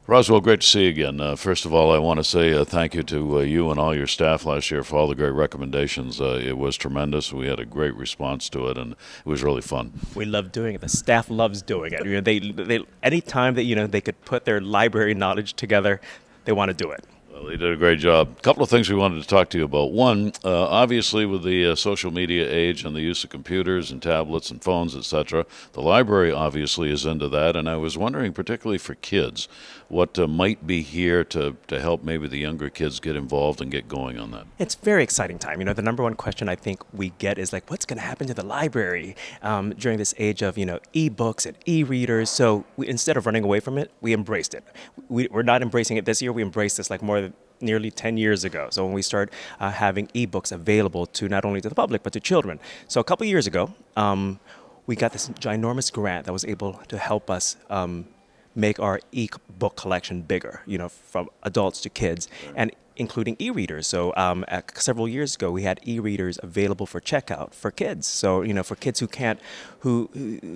Roswell, great to see you again. First of all, I want to say thank you to you and all your staff last year for all the great recommendations. It was tremendous. We had a great response to it, and it was really fun. We love doing it. The staff loves doing it. They anytime that they could put their library knowledge together, they want to do it. Well, they did a great job. A couple of things we wanted to talk to you about. One, obviously with the social media age and the use of computers and tablets and phones, etc., the library obviously is into that, and I was wondering, particularly for kids, what might be here to help maybe the younger kids get involved and get going on that. It's a very exciting time. The number one question I think we get is like, what's going to happen to the library during this age of, e-books and e-readers? So instead of running away from it, we embraced it. We're not embracing it this year. We embraced this like nearly 10 years ago. So when we started having ebooks available to not only to the public, but to children. So a couple years ago, we got this ginormous grant that was able to help us make our e-book collection bigger, from adults to kids, and including e-readers. So several years ago, we had e-readers available for checkout for kids. So, for kids who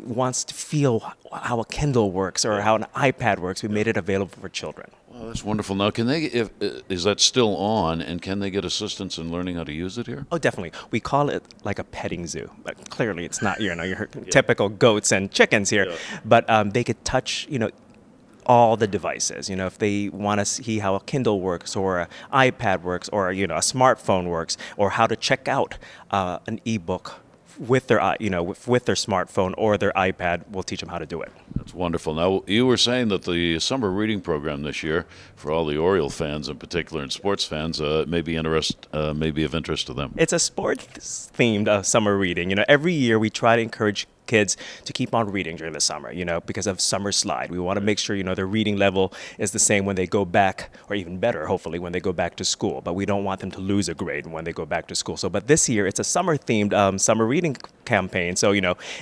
wants to feel how a Kindle works or how an iPad works, we made it available for children. Well, that's wonderful. Now, is that still on, and can they get assistance in learning how to use it here? Oh, definitely. We call it like a petting zoo, but clearly it's not, your typical goats and chickens here. Yeah. But they could touch, all the devices. If they want to see how a Kindle works or an iPad works or, a smartphone works, or how to check out an ebook with their, with their smartphone or their iPad, we'll teach them how to do it. That's wonderful. Now, you were saying that the summer reading program this year, for all the Orioles fans in particular and sports fans, may be of interest to them. It's a sports-themed summer reading. Every year we try to encourage kids to keep on reading during the summer, because of summer slide. We want to make sure, their reading level is the same when they go back, or even better, hopefully, when they go back to school. But we don't want them to lose a grade when they go back to school. But this year, it's a summer-themed summer reading campaign. So,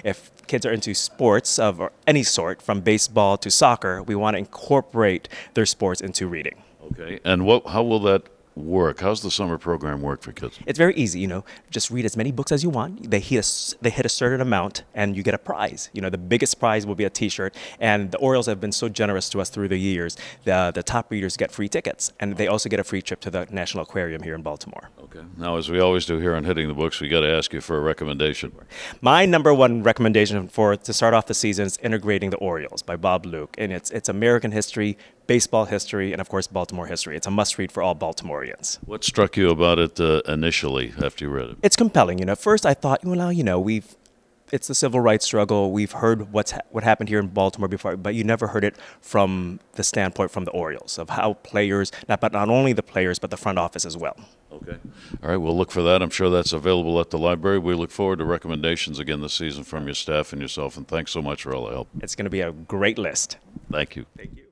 if kids are into sports of any sort, from baseball to soccer, we want to incorporate their sports into reading. Okay. And how will that work? How's the summer program work for kids? It's very easy, just read as many books as you want. They hit a certain amount and you get a prize. The biggest prize will be a t-shirt, and the Orioles have been so generous to us through the years. The top readers get free tickets, and they also get a free trip to the National Aquarium here in Baltimore. Okay. Now, as we always do here on Hitting the Books, we got to ask you for a recommendation. My number one recommendation to start off the season is Integrating the Orioles by Bob Luke, and it's American history, baseball history, and of course Baltimore history. It's a must-read for all Baltimoreans. What struck you about it initially after you read it? It's compelling. First I thought, it's the civil rights struggle. We've heard what happened here in Baltimore before, but you never heard it from the standpoint from the Orioles, of how players, not only the players, but the front office as well. Okay. All right, we'll look for that. I'm sure that's available at the library. We look forward to recommendations again this season from your staff and yourself, and thanks so much for all the help. It's going to be a great list. Thank you. Thank you.